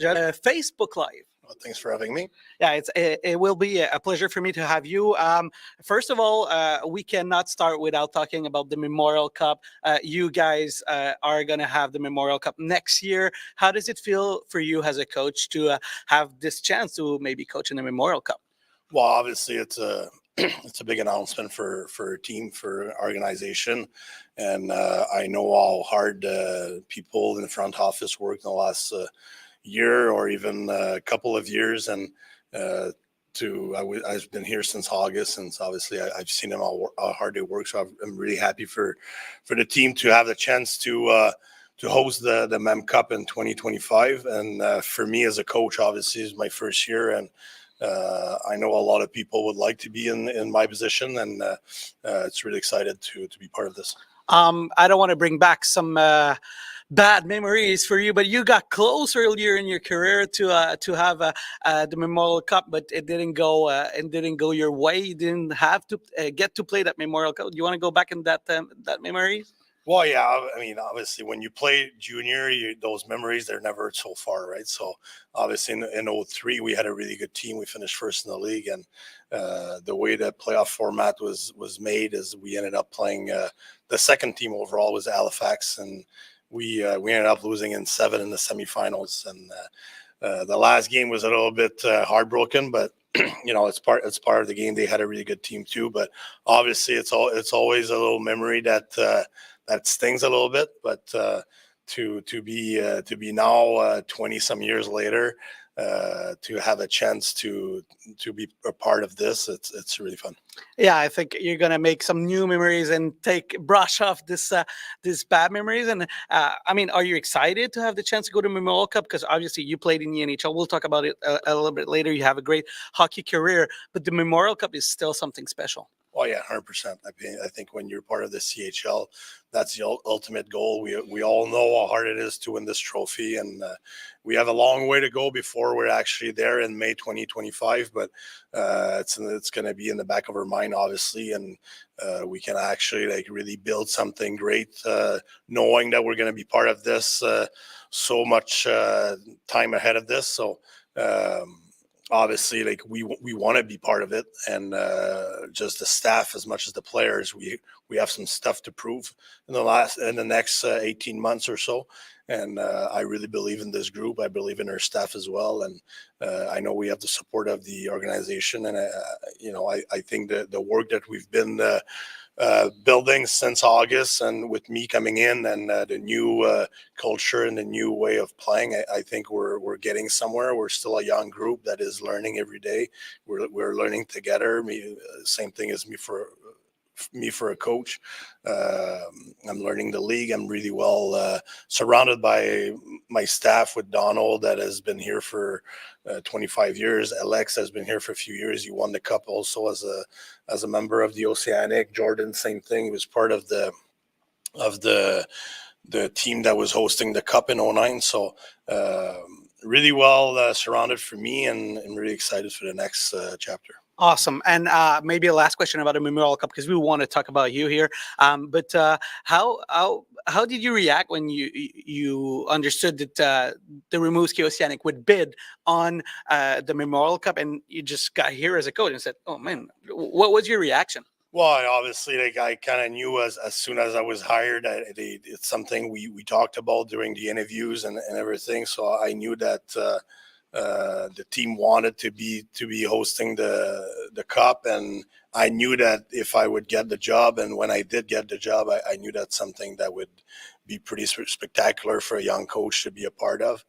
Facebook Live. Well, thanks for having me. Yeah, it will be a pleasure for me to have you. First of all, we cannot start without talking about the Memorial Cup. You guys are going to have the Memorial Cup next year. How does it feel for you as a coach to have this chance to maybe coach in the Memorial Cup? Well, obviously, it's a it's a big announcement for a team, for organization, and I know how hard people in the front office work in the last year or even a couple of years, and I've been here since August, and so obviously I've seen them how hard they work. So I'm really happy for the team to have the chance to host the Mem Cup in 2025, and for me as a coach, obviously, it's my first year, and I know a lot of people would like to be in my position, and it's really excited to be part of this. I don't want to bring back some bad memories for you, but you got close earlier in your career to have the Memorial Cup, but it didn't go your way. You didn't have to get to play that Memorial Cup. Do you want to go back in that memory? Well, yeah, I mean, obviously, when you play junior, those memories, they're never so far, right? So, obviously, in 03, we had a really good team. We finished first in the league, and the way the playoff format was made is we ended up playing the second team overall was Halifax, and we ended up losing in 7 in the semifinals. And the last game was a little bit heartbroken, but it's part of the game. They had a really good team too, but obviously, it's always a little memory that stings a little bit, but to be now 20 some years later, to have a chance to be a part of this, it's really fun. Yeah, I think you're gonna make some new memories and brush off this bad memories. And I mean, are you excited to have the chance to go to Memorial Cup? Because obviously you played in the NHL. We'll talk about it a little bit later. You have a great hockey career, but the Memorial Cup is still something special. Oh yeah, 100%. I think when you're part of the CHL, that's the ultimate goal. We all know how hard it is to win this trophy, and we have a long way to go before we're actually there in May 2025. But it's going to be in the back of our mind, obviously, and we can actually really build something great, knowing that we're going to be part of this so much time ahead of this. So. Obviously, we want to be part of it, and just the staff as much as the players, we have some stuff to prove in the next 18 months or so, and I really believe in this group. I believe in our staff as well, and I know we have the support of the organization, and I think that the work that we've been building since August, and with me coming in, and the new culture and the new way of playing, I think we're getting somewhere. We're still a young group that is learning every day. We're learning together. Same thing as me for a coach. I'm learning the league. I'm really well surrounded by my staff, with Donald that has been here for 25 years. Alex has been here for a few years. He won the cup also as a member of the Océanic. Jordan, same thing. He was part of the team that was hosting the cup in 09. So really well surrounded for me, and I'm really excited for the next chapter. Awesome. And maybe a last question about the Memorial Cup, because we want to talk about you here. But how did you react when you understood that the Rimouski Océanic would bid on the Memorial Cup, and you just got here as a coach and said, "Oh man," what was your reaction? Well, obviously, I kind of knew as soon as I was hired, it's something we talked about during the interviews and everything. So I knew that the team wanted to be hosting the cup, and I knew that if I would get the job, and when I did get the job, I knew that's something that would be pretty spectacular for a young coach to be a part of.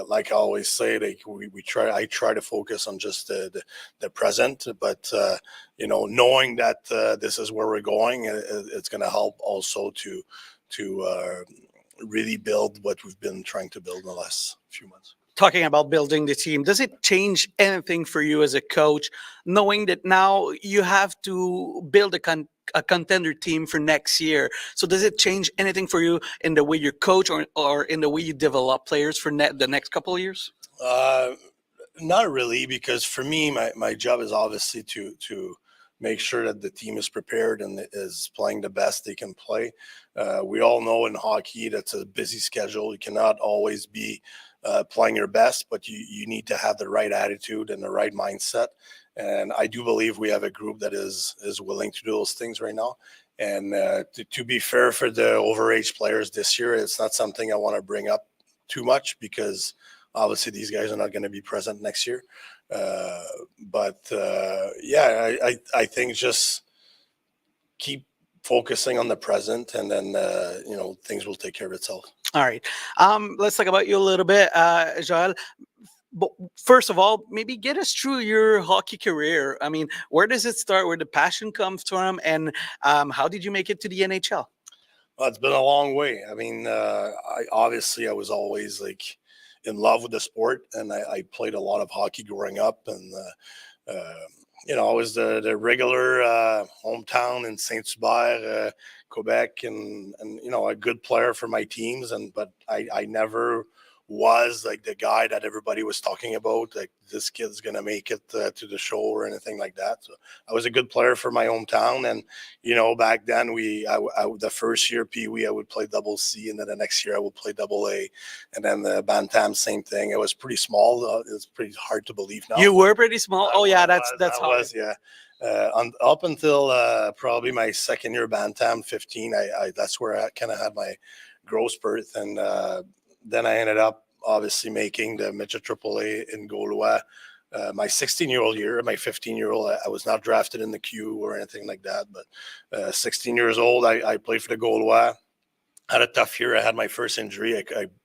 Like I always say, I try to focus on just the present, but knowing that this is where we're going, it's going to help also to really build what we've been trying to build in the last few months. Talking about building the team, does it change anything for you as a coach, knowing that now you have to build a contender team for next year? So does it change anything for you in the way you coach, or in the way you develop players for the next couple of years? Not really, because for me, my job is obviously to make sure that the team is prepared and is playing the best they can play. We all know in hockey that's a busy schedule. You cannot always be playing your best, but you need to have the right attitude and the right mindset. And I do believe we have a group that is willing to do those things right now. And to be fair for the overage players this year, it's not something I want to bring up too much because obviously these guys are not going to be present next year. I think just keep focusing on the present, and then things will take care of itself. All right. Let's talk about you a little bit, Joël. But first of all, maybe get us through your hockey career. I mean, where does it start? Where the passion comes from, and how did you make it to the NHL? Well, it's been a long way. I mean, I was always like in love with the sport, and I played a lot of hockey growing up, and I was the regular hometown in Saint-Hubert, Quebec, and a good player for my teams, but I never was like the guy that everybody was talking about, like this kid's gonna make it to the show or anything like that. So I was a good player for my hometown, and back then the first year Pee Wee I would play double C, and then the next year I would play double A, and then the Bantam same thing. It was pretty small. It's pretty hard to believe now. You were pretty small. Oh yeah, that's hard. Yeah. Up until probably my second year Bantam 15, that's where I kind of had my growth spurt, and then I ended up obviously making the midget AAA in Gaulois. My 16-year-old year, my 15-year-old, I was not drafted in the Q or anything like that, but 16 years old, I played for the Gaulois. Had a tough year. I had my first injury.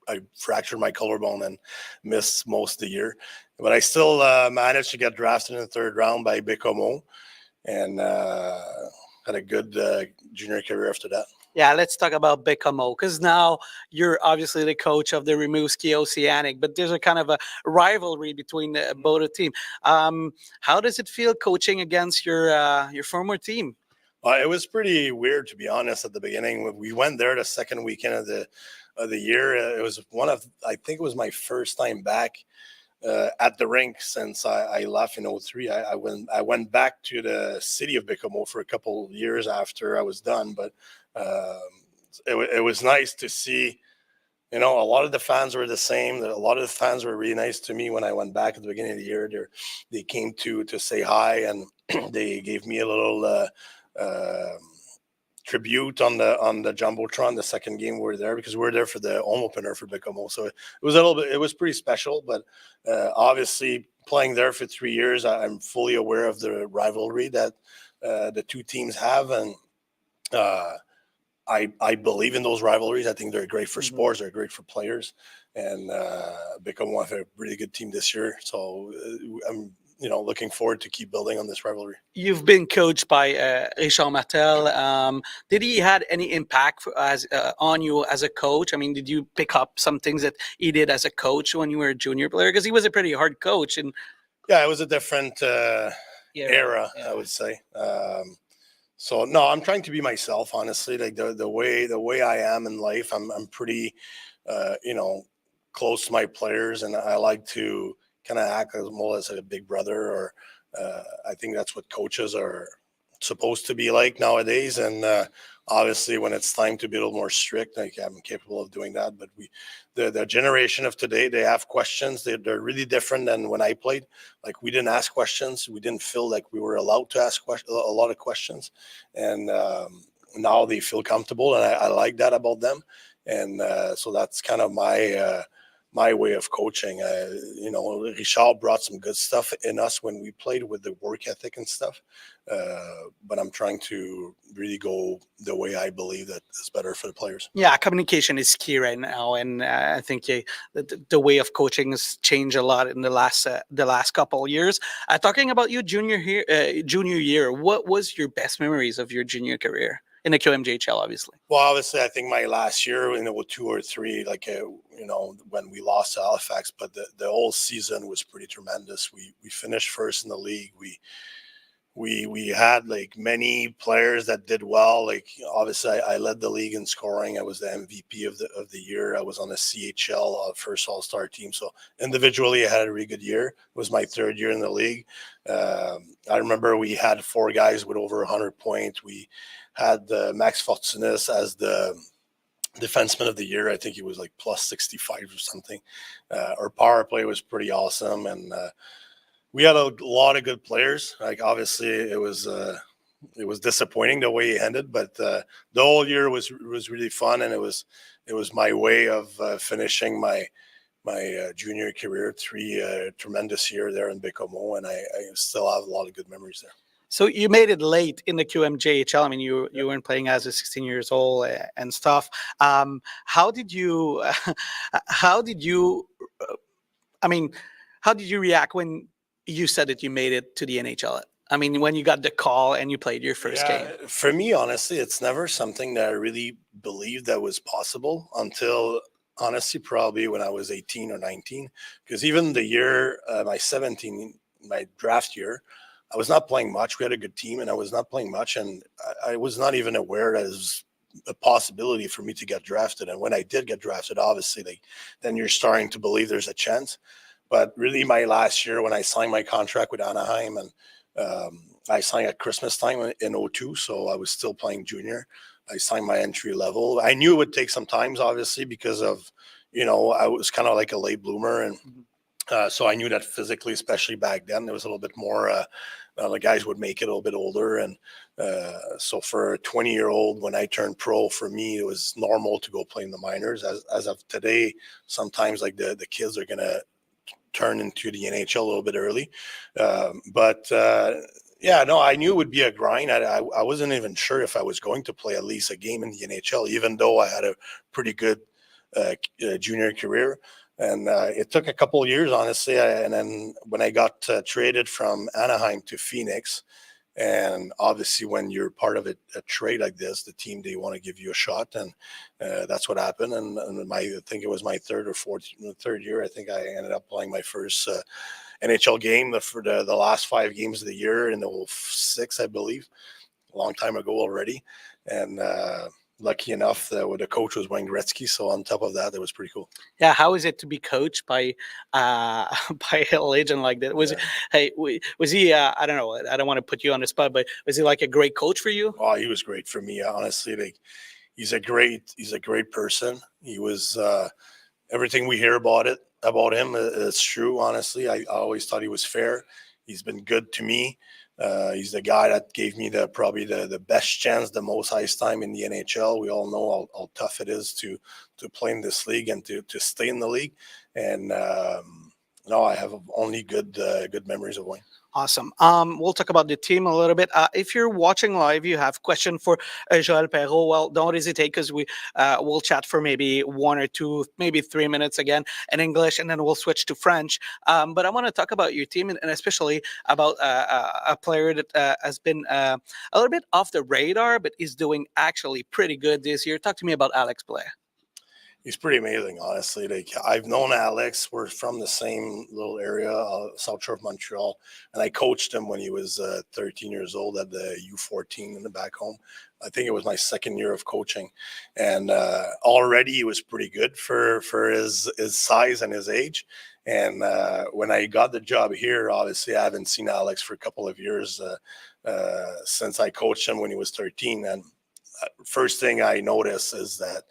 I fractured my collarbone and missed most of the year, but I still managed to get drafted in the third round by Bécomo, and had a good junior career after that. Yeah, let's talk about Bécomo, because now you're obviously the coach of the Rimouski Océanic, but there's a kind of a rivalry between both the team. How does it feel coaching against your former team? It was pretty weird, to be honest, at the beginning. We went there the second weekend of the year. It was I think it was my first time back at the rink since I left in 2003. I went back to the city of Bécomo for a couple years after I was done, but it was nice to see. A lot of the fans were the same. A lot of the fans were really nice to me when I went back at the beginning of the year. They came to say hi, and they gave me a little tribute on the jumbotron. The second game we were there because we were there for the home opener for Bécomo, so it was pretty special. But obviously, playing there for 3 years, I'm fully aware of the rivalry that the two teams have, and I believe in those rivalries. I think they're great for sports. They're great for players, and Bécomo have a really good team this year. So I'm looking forward to keep building on this rivalry. You've been coached by Richard Martel. Did he had any impact on you as a coach? I mean, did you pick up some things that he did as a coach when you were a junior player? Because he was a pretty hard coach. And yeah, it was a different era, I would say. So no, I'm trying to be myself, honestly. Like the way I am in life, I'm pretty, close to my players, and I like to kind of act as more as a big brother, or I think that's what coaches are supposed to be like nowadays. And obviously, when it's time to be a little more strict, like I'm capable of doing that. But the generation of today, they have questions. They're really different than when I played. Like we didn't ask questions. We didn't feel like we were allowed to ask a lot of questions. And now they feel comfortable, and I like that about them. And so that's kind of my way of coaching. Richard brought some good stuff in us when we played with the work ethic and stuff. But I'm trying to really go the way I believe that is better for the players. Yeah, communication is key right now, and I think the way of coaching has changed a lot in the last couple of years. Talking about your junior year, what was your best memories of your junior career in the QMJHL, obviously? Well, obviously, I think my last year, 2 or 3, when we lost to Halifax, but the whole season was pretty tremendous. We finished first in the league. we had like many players that did well. Like obviously, I led the league in scoring. I was the MVP of the year. I was on the CHL first All Star team. So individually, I had a really good year. It was my third year in the league. I remember we had 4 guys with over 100 points. We had Max Fortunis as the defenseman of the year. I think he was like plus 65 or something. Our power play was pretty awesome, and we had a lot of good players. Like obviously, it was disappointing the way it ended, but the whole year was really fun, and it was my way of finishing my junior career. 3 tremendous year there in Bécomo, and I still have a lot of good memories there. So you made it late in the QMJHL. I mean, you weren't playing as a 16 years old and stuff. How did you how did you I mean, how did you react when you said that you made it to the NHL? I mean, when you got the call and you played your first game. For me, honestly, it's never something that I really believed that was possible until honestly probably when I was 18 or 19. Because even the year my 17, my draft year, I was not playing much. We had a good team, and I was not playing much, and I was not even aware that it was a possibility for me to get drafted. And when I did get drafted, obviously, like then you're starting to believe there's a chance. But really, my last year when I signed my contract with Anaheim, and I signed at Christmas time in '02, so I was still playing junior. I signed my entry level. I knew it would take some time, obviously, because of, I was kind of like a late bloomer, and so I knew that physically, especially back then, there was a little bit more. The guys would make it a little bit older, and so for a 20-year-old, when I turned pro, for me it was normal to go play in the minors. As of today, sometimes like the kids are gonna turn into the NHL a little bit early, but yeah, no, I knew it would be a grind. I wasn't even sure if I was going to play at least a game in the NHL, even though I had a pretty good junior career. And it took a couple of years, honestly. And then when I got traded from Anaheim to Phoenix, and obviously when you're part of a trade like this, the team, they want to give you a shot, and that's what happened. And I think it was my third year. I think I ended up playing my first NHL game for the last 5 games of the year in the 06, I believe, a long time ago already. And lucky enough that the coach was Wayne Gretzky, so on top of that, it was pretty cool. Yeah, how is it to be coached by by a legend like that? Was he? I don't know. I don't want to put you on the spot, but was he like a great coach for you? Oh, he was great for me, honestly. Like he's a great person. He was everything we hear about him is true. Honestly, I always thought he was fair. He's been good to me. He's the guy that gave me probably the best chance, the most ice time in the NHL. We all know how tough it is to play in this league and to stay in the league. And no, I have only good memories of Wayne. Awesome. We'll talk about the team a little bit. If you're watching live, you have question for Joël Perrault. Well, don't hesitate, because we'll chat for maybe 1 or 2, maybe 3 minutes again in English, and then we'll switch to French. But I want to talk about your team, and especially about a player that has been a little bit off the radar, but is doing actually pretty good this year. Talk to me about Alex Blair. He's pretty amazing, honestly. Like I've known Alex. We're from the same little area, south shore of Montreal, and I coached him when he was 13 years old at the U14 in the back home. I think it was my second year of coaching, and already he was pretty good for his size and his age. And when I got the job here, obviously I haven't seen Alex for a couple of years since I coached him when he was 13. And first thing I noticed is that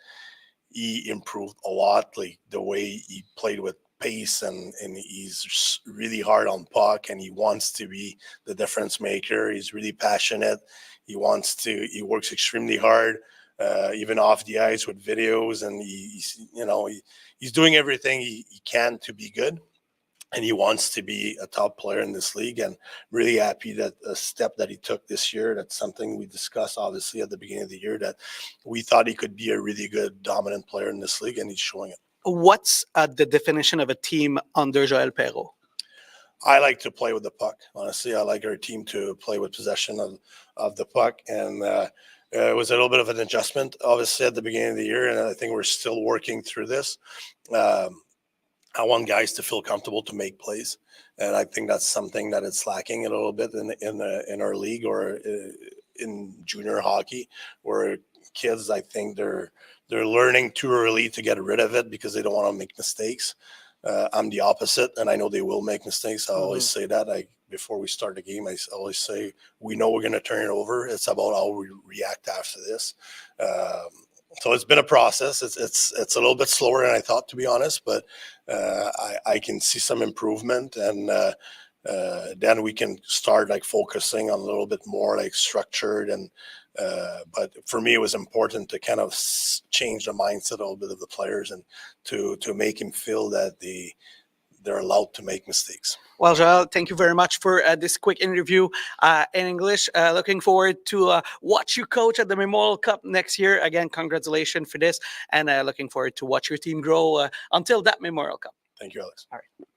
he improved a lot, like the way he played with pace, and he's really hard on puck, and he wants to be the difference maker. He's really passionate. He works extremely hard, even off the ice with videos, and he's doing everything he can to be good. And he wants to be a top player in this league, and really happy that a step that he took this year. That's something we discussed, obviously, at the beginning of the year, that we thought he could be a really good dominant player in this league, and he's showing it. What's the definition of a team under Joël Perrault? I like to play with the puck. Honestly, I like our team to play with possession of the puck, and it was a little bit of an adjustment, obviously, at the beginning of the year, and I think we're still working through this. I want guys to feel comfortable to make plays, and I think that's something that it's lacking a little bit in our league or in junior hockey, where kids, I think they're learning too early to get rid of it because they don't want to make mistakes. I'm the opposite, and I know they will make mistakes. I always say that. Before we start the game, I always say we know we're going to turn it over. It's about how we react after this. So it's been a process. It's a little bit slower than I thought, to be honest, but I can see some improvement, and then we can start like focusing on a little bit more like structured. And but for me, it was important to kind of change the mindset a little bit of the players and to make him feel that they're allowed to make mistakes. Well, Joël, thank you very much for this quick interview in English. Looking forward to watch you coach at the Memorial Cup next year. Again, congratulations for this, and looking forward to watch your team grow until that Memorial Cup. Thank you, Alex. All right.